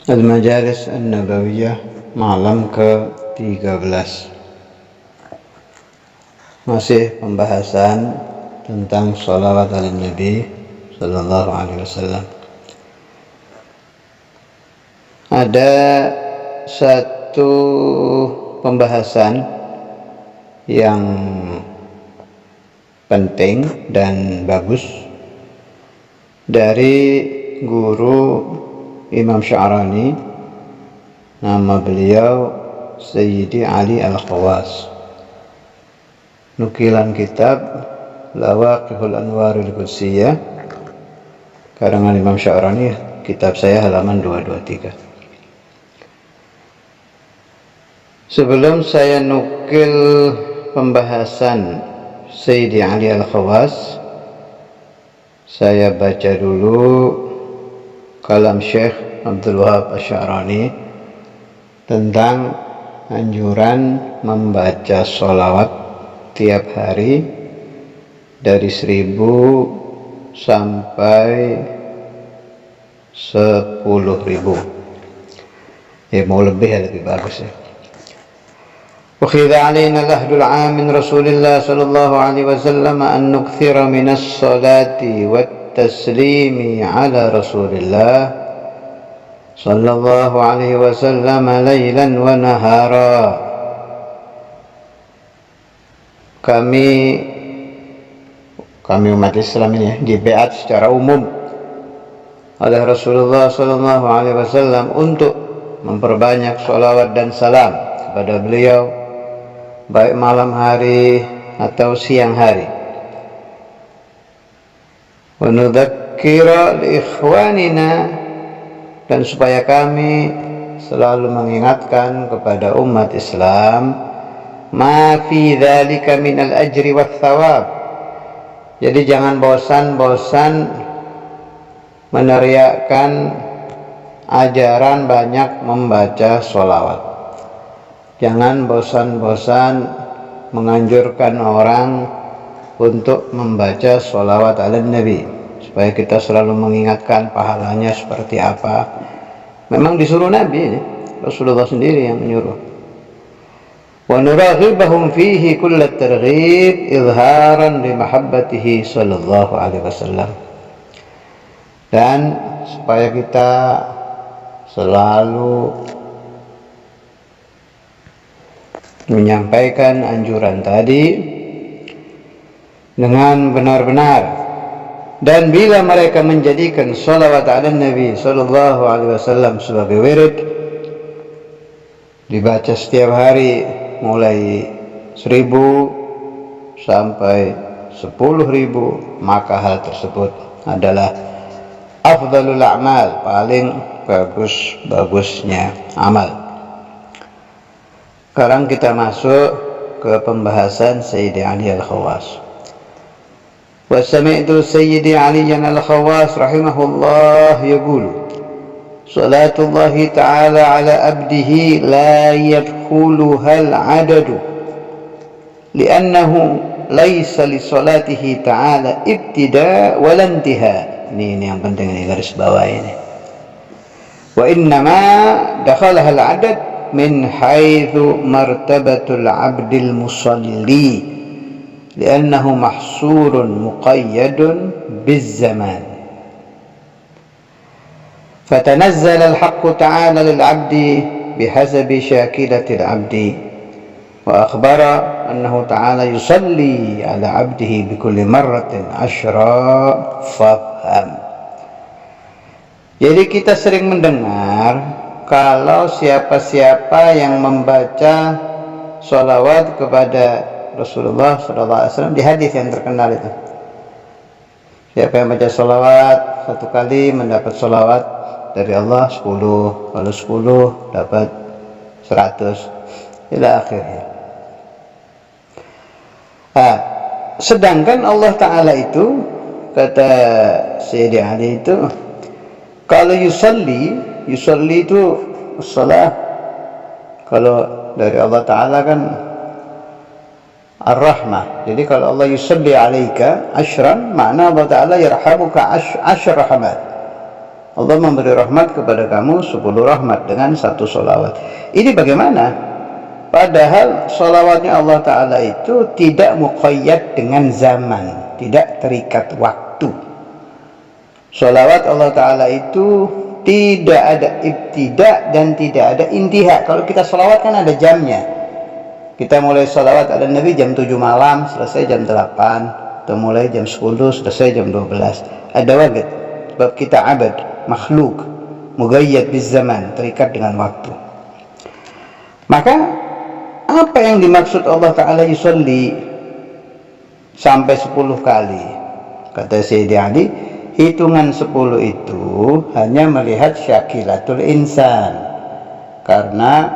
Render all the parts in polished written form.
Al-Majalis An-Nabawiyah malam ke-13. Masih pembahasan tentang sholawat ala Nabi Sallallahu Alaihi Wasallam. Ada satu pembahasan yang penting dan bagus dari guru Imam Sya'rani, nama beliau Sayyidi Ali Al-Khawas. Nukilan kitab Lawaqihul Anwarul Qudsiyah karangan Imam Sya'rani, kitab saya halaman 223. Sebelum saya nukil pembahasan Sayyidi Ali Al-Khawas, saya baca dulu kalam Syekh Abdul Wahab Asy-Sya'rani tentang anjuran membaca sholawat tiap hari dari 1000 sampai 10.000. Ya, mau lebih ya lebih bagus ya. وَخِذَ عَلَيْنَا الْعَهْدُ الْعَامِ مِنْ رَسُولِ اللَّهِ صَلَّى اللَّهُ عَلَيْهِ وَسَلَّمَ أَنْ نُكْثِرَ مِنَ الصَّلَاةِ وَالتَّسْلِيمِ عَلَى رَسُولِ اللَّهِ صلى الله عليه وسلم ليلا ونهارا. Kami umat Islam ini ya, dibeat secara umum oleh Rasulullah Sallallahu Alaihi Wasallam untuk memperbanyak sholawat dan salam kepada beliau, baik malam hari atau siang hari. Wa nudzakkira li ikhwanina, dan supaya kami selalu mengingatkan kepada umat Islam ma fi dzalika minal ajri wath thawab. Jadi jangan bosan-bosan meneriakkan ajaran banyak membaca sholawat. Jangan bosan-bosan menganjurkan orang untuk membaca sholawat ala Nabi, supaya kita selalu mengingatkan pahalanya seperti apa. Memang disuruh Nabi, Rasulullah sendiri yang menyuruh. Wa nuraghibahum fihi kullat targhib izharan li mahabbatihi sallallahu alaihi wasallam. Dan supaya kita selalu menyampaikan anjuran tadi dengan benar-benar. Dan bila mereka menjadikan sholawat ala Nabi Sallallahu Alaihi Wasallam sebagai wirid, dibaca setiap hari mulai 1000 sampai 10.000, maka hal tersebut adalah afdalul a'mal, paling bagus-bagusnya amal. Sekarang kita masuk ke pembahasan Sayyidi Ali Al-Khawas. وسمعت سيدي علي الخواص رحمه الله يقول صلاة الله تعالى على عبده لا يدخلها العدد لأنه ليس لصلاته تعالى ابتداء ولا انتهاء. Ini yang penting, ini garis bawah ini. وإنما دخلها العدد من حيث مرتبة العبد المصلي لأنه محصور مقيد بالزمان. فتنزل الحق تعالى للعبد بحسب شاكلة العبد، وأخبر أنه تعالى يصلي على عبده بكل مرة 10 فافهم. Jadi kita sering mendengar kalau siapa-siapa yang membaca sholawat kepada Rasulullah SAW di hadis yang terkenal itu, siapa yang baca sholawat 1 kali mendapat sholawat dari Allah 10, kalau 10 dapat 100 ila akhirnya. Sedangkan Allah Ta'ala itu, kata Sayyidi Ali itu, kalau yusalli itu salat, kalau dari Allah Ta'ala kan Ar-Rahmah. Jadi kalau Allah yusalli alaika 10, makna Allah Ta'ala yarhamuka 10 rahmat. Allah memberi rahmat kepada kamu 10 rahmat dengan 1 sholawat. Ini bagaimana? Padahal sholawatnya Allah Ta'ala itu tidak muqayyad dengan zaman, tidak terikat waktu. Sholawat Allah Ta'ala itu tidak ada ibtida dan tidak ada intiha. Kalau kita sholawat kan ada jamnya. Kita mulai sholawat ala Nabi jam 7 malam, selesai jam 8, atau mulai jam 10, selesai jam 12. Ada waqt. Sebab kita abad, makhluk, mugayyad biz zaman, terikat dengan waktu. Maka apa yang dimaksud Allah Ta'ala yusalli sampai 10 kali? Kata Sayyidi Ali, hitungan 10 itu hanya melihat syakilatul insan, karena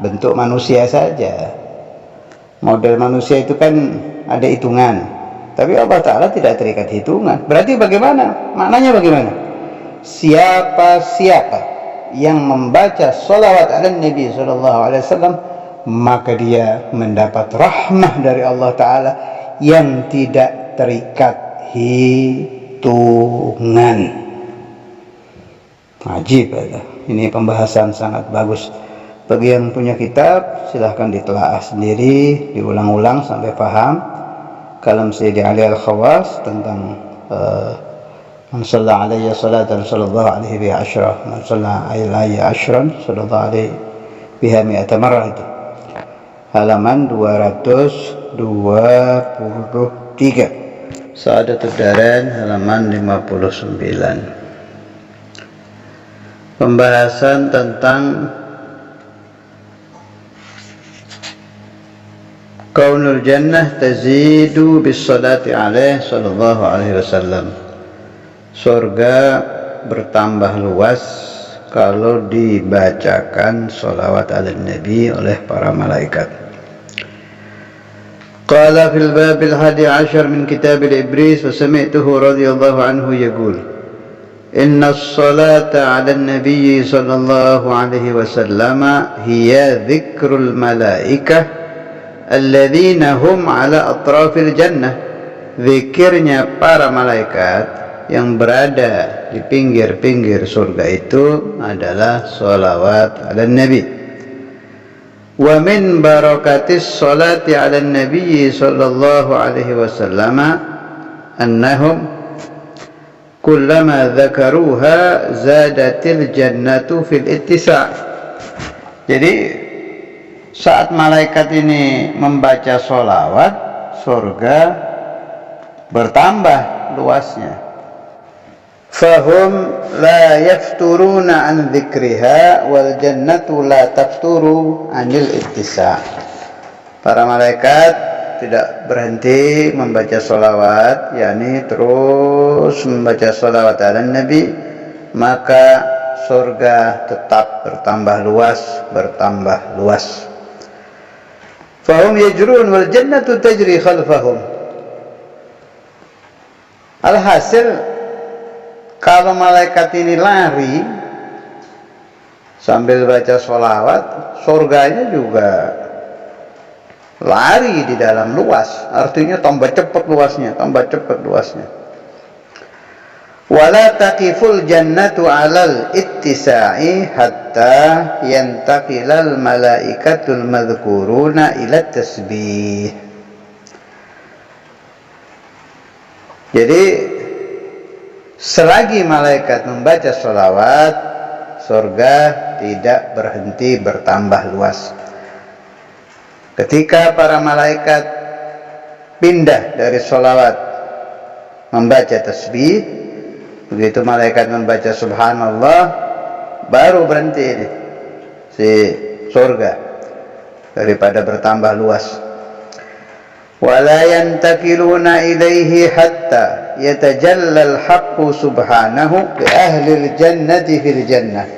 bentuk manusia saja. Model manusia itu kan ada hitungan, tapi Allah Ta'ala tidak terikat hitungan. Berarti bagaimana? Maknanya bagaimana? Siapa yang membaca sholawat ala Nabi SAW, maka dia mendapat rahmah dari Allah Ta'ala yang tidak terikat hitungan. Ajib ya. Ini pembahasan sangat bagus. Bagi yang punya kitab, silahkan ditelaah sendiri, diulang-ulang sampai paham kalam Sayyidi Ali Al-Khawas tentang man shalla alayya salatan sallallahu alaihi biha asyra, man shalla alayya asyran sallallahu alaihi biha mi'ata marrah. Itu halaman 223, Sa'adatud Darain halaman 59. Pembahasan tentang kaunul jannah tazidu bis salati alaihi sallallahu alaihi wasallam. Surga bertambah luas kalau dibacakan sholawat ala Nabi oleh para malaikat. Qala fil babil 11 min kitab al-Ibris wa sami'tuhu radhiyallahu anhu yaqul inna as-salata ala an-nabiy sallallahu alaihi wasallam hiya dzikrul malaikah alladzina hum ala atrafil jannah. Zikirnya para malaikat yang berada di pinggir-pinggir surga itu adalah sholawat ala Nabi. Wa min barakatis sholati ala Nabi sallallahu alaihi wasallam annahum kullama dzakaruha zadatil jannatu fil ittisa'. Jadi saat malaikat ini membaca sholawat, surga bertambah luasnya. Fahum la yafturuna an dzikriha wal jannatu la tafturu anil ittisa'. Para malaikat tidak berhenti membaca sholawat, yakni terus membaca sholawat ala Nabi, maka surga tetap bertambah luas. Fahum yajrun wal jannatu tajri khalfahum. Alhasil, kalau malaikat ini lari sambil baca sholawat, surganya juga lari di dalam luas. Artinya tambah cepat luasnya. Wala taqiful jannatu alal ittisa'i hatta yantaqilal malaikatul madhkuruna ila tasbih. Jadi selagi malaikat membaca sholawat, surga tidak berhenti bertambah luas. Ketika para malaikat pindah dari sholawat membaca tasbih, begitu malaikat membaca subhanallah, baru berhenti ini si surga daripada bertambah luas. Wala yantakiluna ilaihi hatta yatajalla al-haqqu subhanahu li ahli al-jannati fil jannah.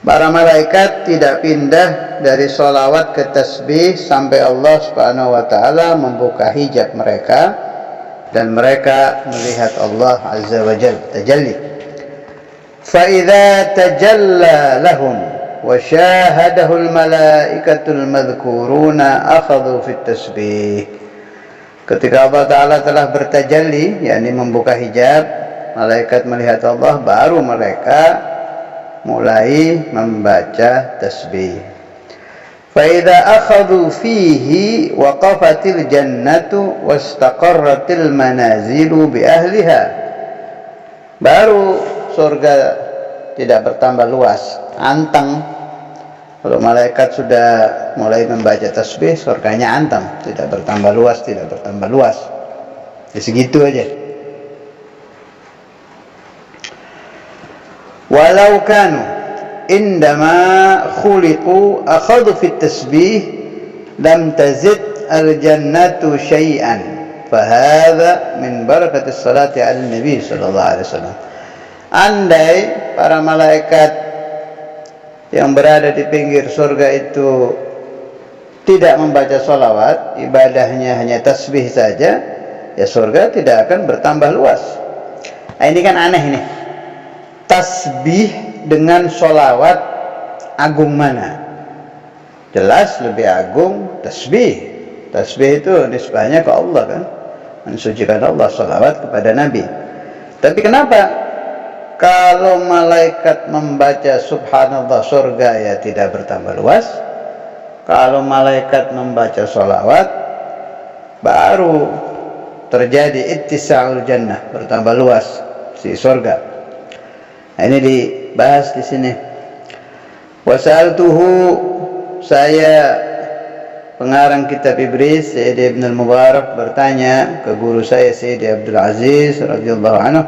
Para malaikat tidak pindah dari sholawat ke tasbih sampai Allah subhanahu wa ta'ala membuka hijab mereka dan mereka melihat Allah azza wa jalla tajalli. Fa idza tajalla lahum wa syahadahu al-malaikatul madhkuruna akhadhu fit tasbih. Ketika Allah Ta'ala telah bertajalli, yakni membuka hijab, malaikat melihat Allah, baru mereka mulai membaca tasbih. Fa idza akhadhu fihi waqafatil jannatu wastaqarratil manazilu bi ahliha. Baru surga tidak bertambah luas, anteng. Kalau malaikat sudah mulai membaca tasbih, surganya anteng, tidak bertambah luas, tidak bertambah luas. Ya segitu aja. Walau kanu indama khuliqu akhadhu fit tasbih lam tazid al-jannatu syai'an. Fahadha min barakatis salati ala nabi sallallahu alaihi wasallam. Andai para malaikat yang berada di pinggir surga itu tidak membaca sholawat, ibadahnya hanya tasbih saja, ya surga tidak akan bertambah luas. Nah, ini kan aneh ini. Tasbih dengan sholawat agung mana? Jelas lebih agung tasbih. Tasbih itu nisbahnya ke Allah kan, mensucikan Allah, sholawat kepada Nabi. Tapi kenapa kalau malaikat membaca subhanallah surga ya tidak bertambah luas? Kalau malaikat membaca sholawat baru terjadi ittisa'ul jannah, bertambah luas si surga. Nah, ini dibahas di sini. Wasaltuhu, saya pengarang kitab Ibris Sayyid Ibn al-Mubarak bertanya ke guru saya Sayyid Abdul Aziz radhiyallahu anhu,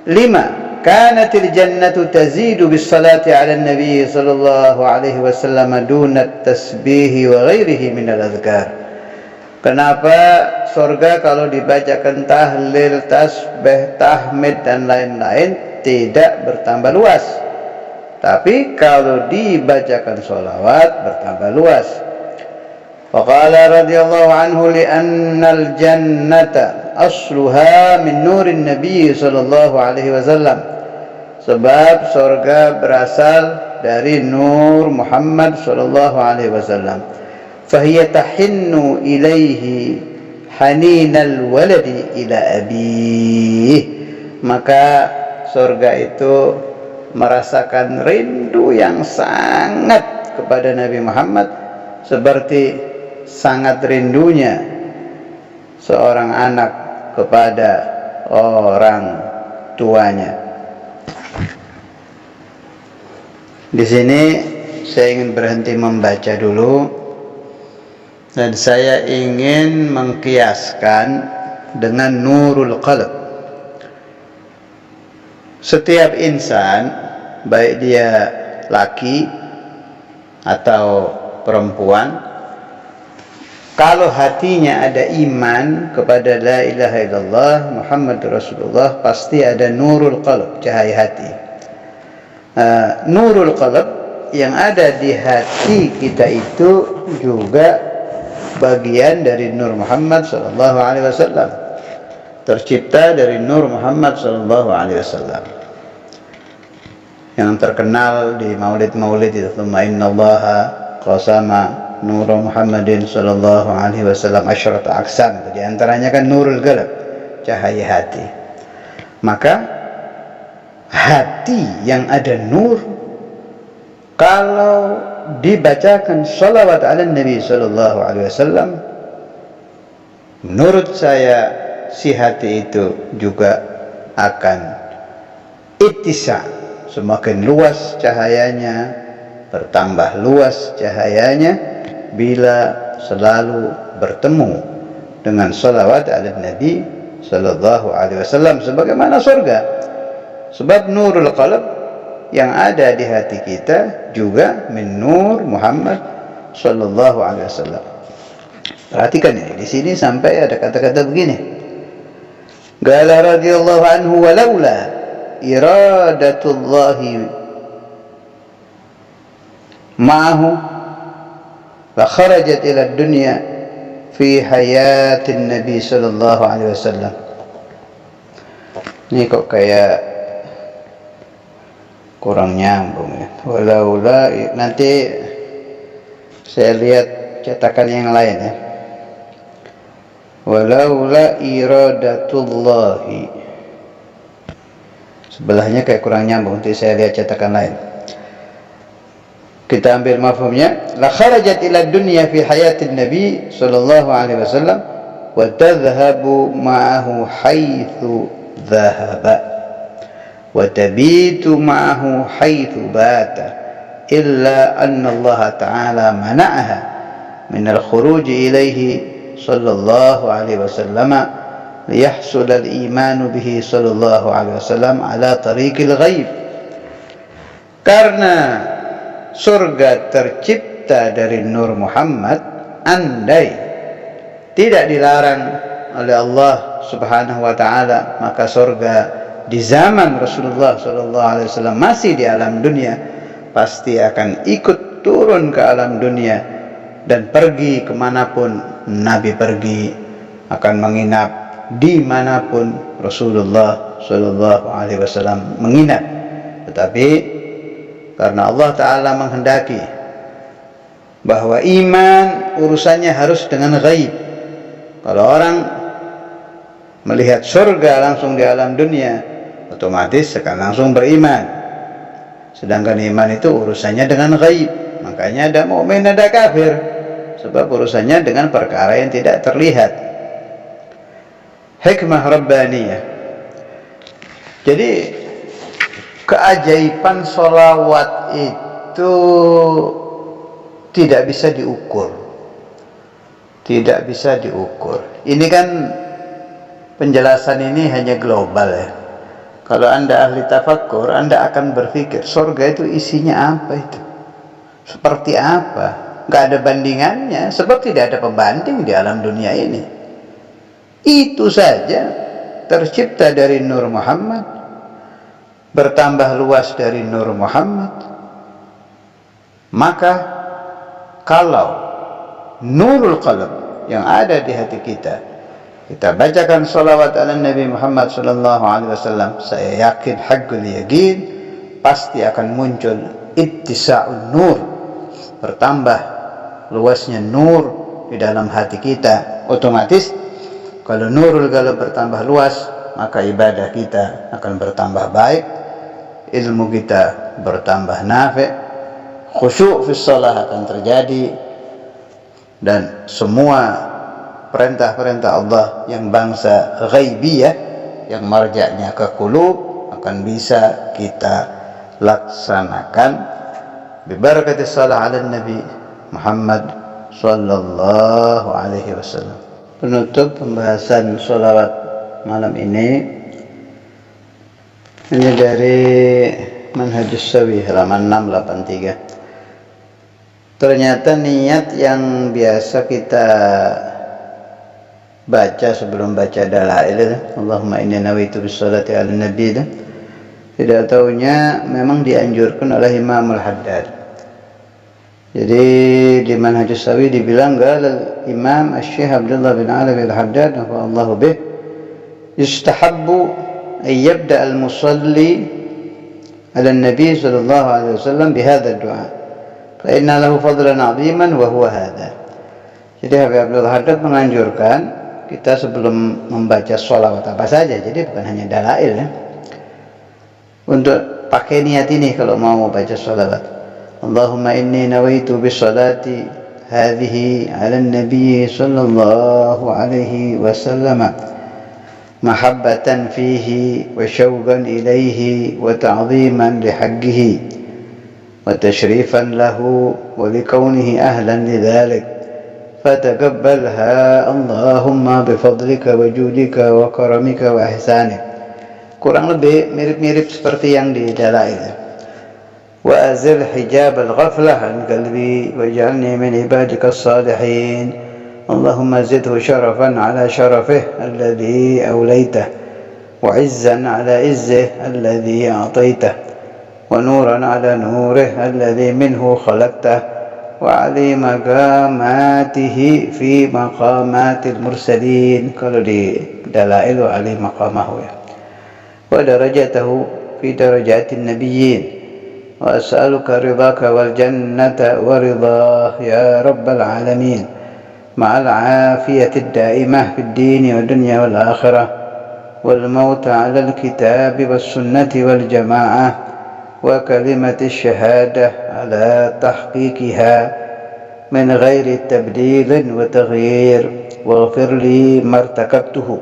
lima kanatil jannatu tazidu bis salati ala nabi sallallahu alaihi wasallam duna tasbih wa ghairihi min al-adhkar. Kenapa surga kalau dibacakan tahlil, tasbih, tahmid dan lain-lain tidak bertambah luas, tapi kalau dibacakan sholawat bertambah luas. Faqala radhiyallahu anhu li'annal jannata asluha min nurin nabi sallallahu alaihi wasallam. Sebab surga berasal dari nur Muhammad sallallahu alaihi wasallam. Fahiya tahinnu ilaihi haninal waladi ila abih. Maka surga itu merasakan rindu yang sangat kepada Nabi Muhammad, seperti sangat rindunya seorang anak kepada orang tuanya. Di sini saya ingin berhenti membaca dulu, dan saya ingin mengkiaskan dengan nurul qalb. Setiap insan, baik dia laki atau perempuan, kalau hatinya ada iman kepada la ilaha illallah Muhammad Rasulullah, pasti ada nurul qalb, cahaya hati. Nurul qalb yang ada di hati kita itu juga bagian dari nur Muhammad sallallahu alaihi wasallam, tercipta dari nur Muhammad sallallahu alaihi wasallam, yang terkenal di maulid-maulid itu, "Tsumma innallaha qasama nur Muhammadin sallallahu alaihi wasallam asyrata aqsam." Di antaranya kan nurul qalb, cahaya hati. Maka hati yang ada nur, kalau dibacakan sholawat ala Nabi sallallahu alaihi wasallam, menurut saya si hati itu juga akan ittisa, semakin luas cahayanya, bertambah luas cahayanya bila selalu bertemu dengan sholawat ala Nabi sallallahu alaihi wasallam sebagaimana surga. Sebab nurul qalb yang ada di hati kita juga min nur Muhammad sallallahu alaihi wasallam. Perhatikan ini, di sini sampai ada kata-kata begini. Qala radhiyallahu anhu walaula iradatullahi ma'ahu la kharajat ila dunya fi hayatin nabi sallallahu alaihi wasallam. Ini kok kayak kurang nyambung ya. Walaula, nanti saya lihat cetakan yang lain ya. Walaula iradatullahi Sebelahnya kayak kurang nyambung, nanti saya lihat cetakan lain. Kita ambil mafhumnya, la kharajat ila dunya fi hayatin nabi sallallahu alaihi wasallam wa tadhhabu ma'ahu haitsu dhahaba wa tabitu ma'ahu haitsu bata illa anna Allah ta'ala mana'aha min al-khuruj ilayhi sallallahu alaihi wasallam liyahsul al-iman bihi sallallahu alaihi wasallam ala tariqil ghaib. Karena surga tercipta dari nur Muhammad, andai tidak dilarang oleh Allah Subhanahu wa taala, maka surga di zaman Rasulullah sallallahu alaihi wasallam masih di alam dunia pasti akan ikut turun ke alam dunia dan pergi kemanapun Nabi pergi, akan menginap dimanapun Rasulullah sallallahu alaihi wasallam menginap. Tetapi karena Allah Ta'ala menghendaki bahwa iman urusannya harus dengan ghaib. Kalau orang melihat surga langsung di alam dunia, otomatis akan langsung beriman. Sedangkan iman itu urusannya dengan ghaib. Makanya ada mukmin, ada kafir, sebab urusannya dengan perkara yang tidak terlihat. Hikmah Rabbaniyah. Jadi keajaiban sholawat itu tidak bisa diukur. Tidak bisa diukur. Ini kan penjelasan ini hanya global ya. Kalau Anda ahli tafakkur, Anda akan berpikir surga itu isinya apa itu? Seperti apa? Nggak ada bandingannya, sebab tidak ada pembanding di alam dunia ini. Itu saja tercipta dari Nur Muhammad, bertambah luas dari Nur Muhammad. Maka kalau nurul qalb yang ada di hati kita, kita bacakan salawat ala Nabi Muhammad sallallahu alaihi wasallam, saya yakin haqqul yaqin pasti akan muncul ittisa'un nur, bertambah luasnya nur di dalam hati kita. Otomatis kalau nurul qalb bertambah luas, maka ibadah kita akan bertambah baik, ilmu kita bertambah nafi', khusyuk fi shalah akan terjadi, dan semua perintah-perintah Allah yang bangsa ghaibiyah yang marja'nya ke qulub akan bisa kita laksanakan bi barakati shalah ala Nabi Muhammad sallallahu alaihi wasallam. Penutup pembahasan sholawat malam ini dari Manhajus Sawi halaman 683. Ternyata niat yang biasa kita baca sebelum baca dalail, Allahumma inni nawaitu bisholati ala nabi, tidak tahunya memang dianjurkan oleh Imam Al-Haddad. Jadi di Manhajus Sawi dibilang qala Imam Asy-Syaikh Abdullah bin Alawi Al-Haddad Allahu bih, yustahabbu an yabda al-musalli ala an-nabi sallallahu alaihi wasallam bihadha ad-du'a fa inna lahu fadlan 'aziman wa huwa hadha. Jadi Habib Abdul Haddad menganjurkan kita sebelum membaca sholawat apa saja, jadi bukan hanya dalail ya, untuk pakai niat ini kalau mau baca sholawat. Allahumma inni nawaitu bisolati hadhihi ala nabi sallallahu alaihi wasallam mahabbatan fihi wa syauqan ilaihi wa ta'ziman lihaqqihi wa tashrifan lahu wa likaunihi ahlan lidhalik fataqabbalha Allahumma bifadlika wa judika wa karamika wa ihsanik. Kurang lebih mirip-mirip seperti yang di dalail. Wa azil hijab al-ghaflah an qalbi waj'alni min ibadika as-salihin. Allahumma zidhu sharafan ala sharafih alladhi awlaytah wa izzan ala izzih alladhi a'taytah wa nuran ala nurih alladhi minhu khalaqtah wa ali maqamatihi fi maqamatil mursalin. Kalau di dalail wa ali maqamahu ya. Wa darajatahu fi darajatin nabiyyin wa as'aluka ridhaka wal jannata wa ridhah ya rabbal alamin ma'al afiyati ad-daimah fid din wa dunya wal akhirah والموت على الكتاب والسنة والجماعة وكلمة الشهادة على تحقيقها من غير تبديل وتغيير، واغفر لي ما ارتكبته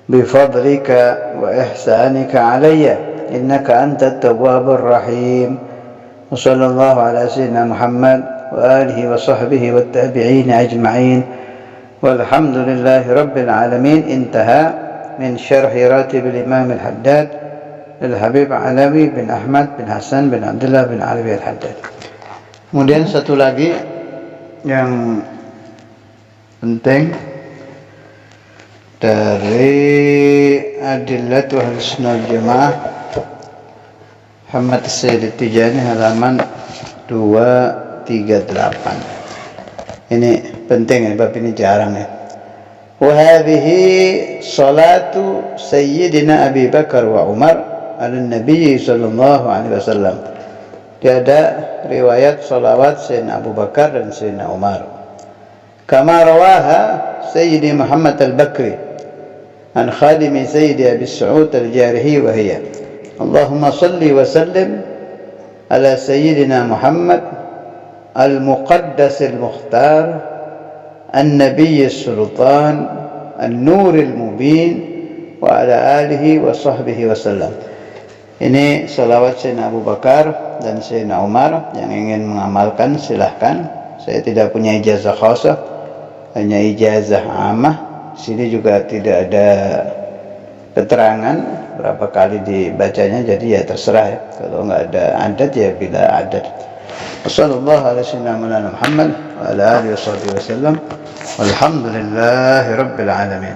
بفضلك وإحسانك علي إنك أنت التواب الرحيم. وصلى الله على سيدنا محمد وآله وصحبه والتابعين أجمعين، والحمد لله رب العالمين. انتهى من شرح راتب الإمام الحداد للحبيب علوي bin Ahmad bin Hasan bin Abdullah bin Alawi al-Haddad. Kemudian satu lagi yang penting dari Adillatu Ahlussunnah wal Jamaah Muhammad Sayyid Tijani halaman 238. Ini penting ya, bab ini jarang ya. Wa hadhihi salatu Sayyidina Abi Bakar wa Umar ala Nabi sallallahu alaihi wasallam. Dia ada riwayat salawat Sayyidina Abu Bakar dan Sayyidina Umar. Kama rawaha Sayyidi Muhammad al-Bakri an khadimi Sayyidi Abi Sa'ud al-Jarihi wa hiya Allahumma salli wa sallim ala Sayyidina Muhammad al-Muqaddas al-Mukhtar an-Nabiy al-Sultan an-Nur al-Mubin wa ala alihi wa sahbihi wa sallam. Ini salawat Sayyidina Abu Bakar dan Sayyidina Umar. Yang ingin mengamalkan silahkan. Saya tidak punya ijazah khasah, hanya ijazah amah. Sini juga tidak ada keterangan berapa kali dibacanya, jadi ya terserah ya. Kalau nggak ada adat ya bila adat. Wassallallahu ala sayyidina Muhammad wa ala alihi wasallam. Walhamdulillahi rabbil alamin.